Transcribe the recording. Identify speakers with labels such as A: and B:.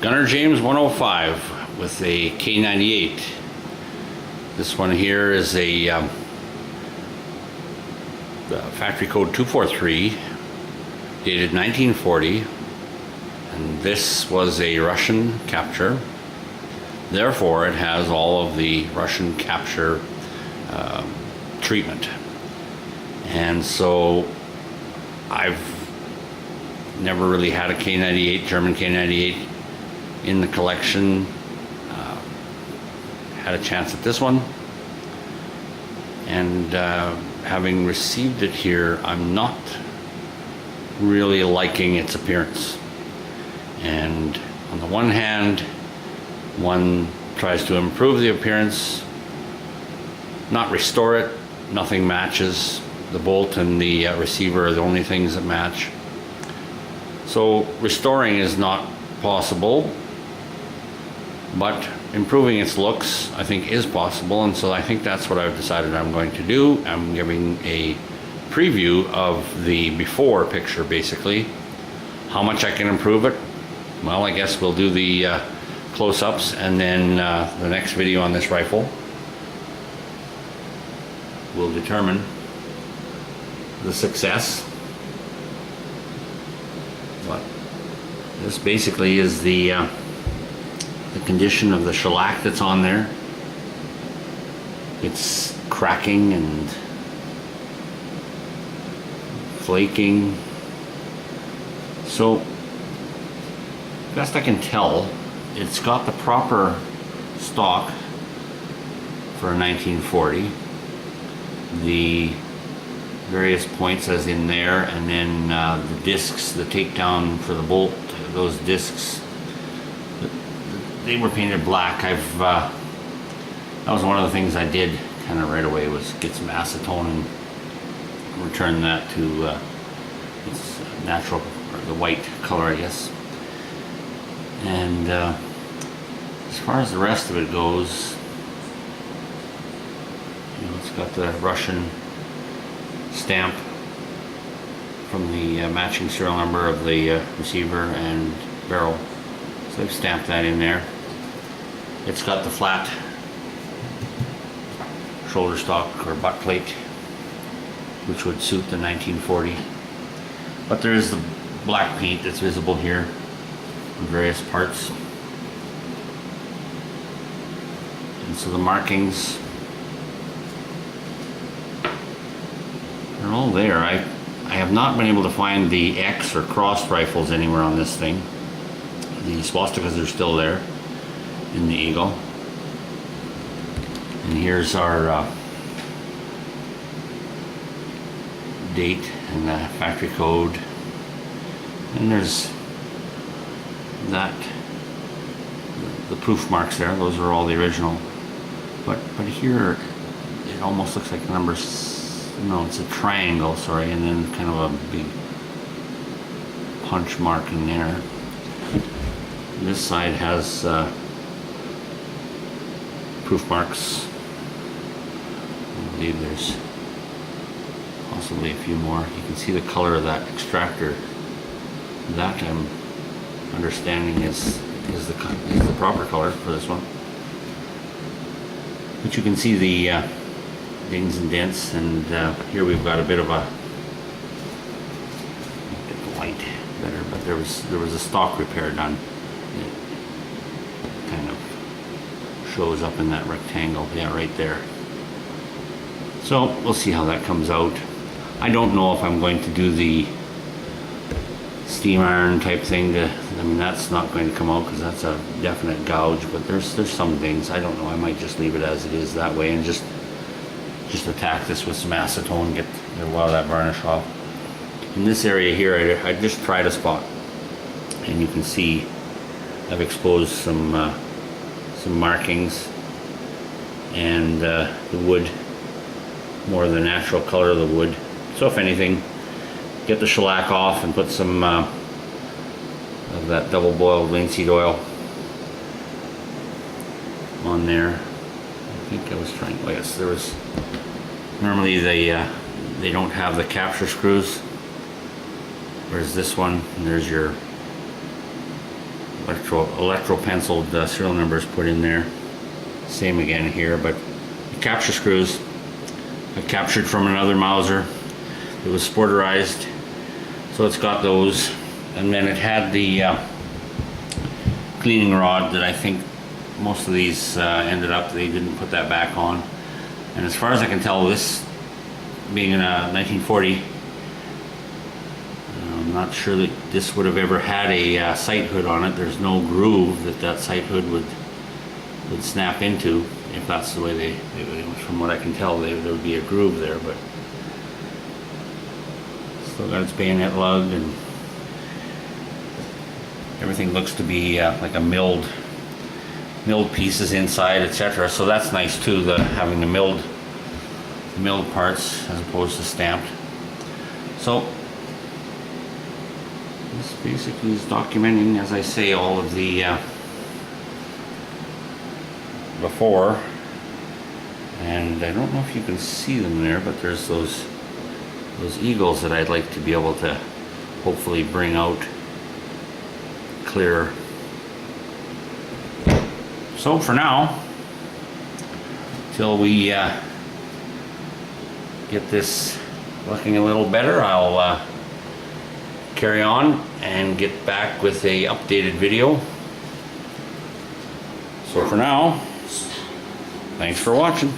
A: Gunner James 105 with a K98. This one here is a factory code 243, dated 1940, and this was a Russian capture. Therefore, it has all of the Russian capture treatment. And so I've never really had a K98, German K98 in the collection. Had a chance at this one, and having received it here, I'm not really liking its appearance. And on the one hand, one tries to improve the appearance, not restore it. Nothing matches. The bolt and the receiver are the only things that match. So restoring is not possible, but improving its looks I think is possible, and so I think that's what I've decided I'm going to do. I'm giving a preview of the before picture, basically. How much I can improve it? Well, I guess we'll do the close-ups, and then the next video on this rifle will determine the success. But this basically is the condition of the shellac that's on there. It's cracking and flaking. So, best I can tell, it's got the proper stock for a 1940. The various points as in there, and then the discs, the takedown for the bolt, those discs, they were painted black. That was one of the things I did kind of right away, was get some acetone and return that to its natural, or the white color, I guess. And as far as the rest of it goes, you know, it's got the Russian stamp from the matching serial number of the receiver and barrel. So they've stamped that in there. It's got the flat shoulder stock or butt plate, which would suit the 1940. But there is the black paint that's visible here in various parts. And so the markings are all there. I have not been able to find the X or crossed rifles anywhere on this thing. The swastikas are still there in the eagle. And here's our date and the factory code. And there's that, the proof marks there. Those are all the original. But here it almost looks like the numbers. No, it's a triangle, sorry, and then kind of a big punch mark in there. This side has proof marks. I believe there's possibly a few more. You can see the color of that extractor. That I'm understanding is the proper color for this one. But you can see the dings and dents, and here we've got a bit of a, get the light better, but there was a stock repair done. It kind of shows up in that rectangle, yeah, right there. So we'll see how that comes out. I don't know if I'm going to do the steam iron type thing. I mean, that's not going to come out because that's a definite gouge, but there's some things, I don't know, I might just leave it as it is that way and just attack this with some acetone, get a lot of that varnish off. In this area here, I just tried a spot, and you can see I've exposed some markings, and the wood, more of the natural color of the wood. So if anything, get the shellac off and put some of that double boiled linseed oil on there. I think I was trying, oh yes, there was, normally they don't have the capture screws, whereas this one, there's your electro penciled serial numbers put in there. Same again here, but the capture screws I captured from another Mauser. It was sporterized, so it's got those, and then it had the cleaning rod that I think most of these ended up, they didn't put that back on. And as far as I can tell, this being in a 1940, I'm not sure that this would have ever had a sight hood on it. There's no groove that sight hood would snap into, if that's the way they from what I can tell, there would be a groove there, but still got its bayonet lug, and everything looks to be like a milled pieces inside, etc. So that's nice too, having the milled parts as opposed to stamped. So this basically is documenting, as I say, all of the before, and I don't know if you can see them there, but there's those eagles that I'd like to be able to hopefully bring out clearer. So for now, till we get this looking a little better, I'll carry on and get back with a updated video. So for now, thanks for watching.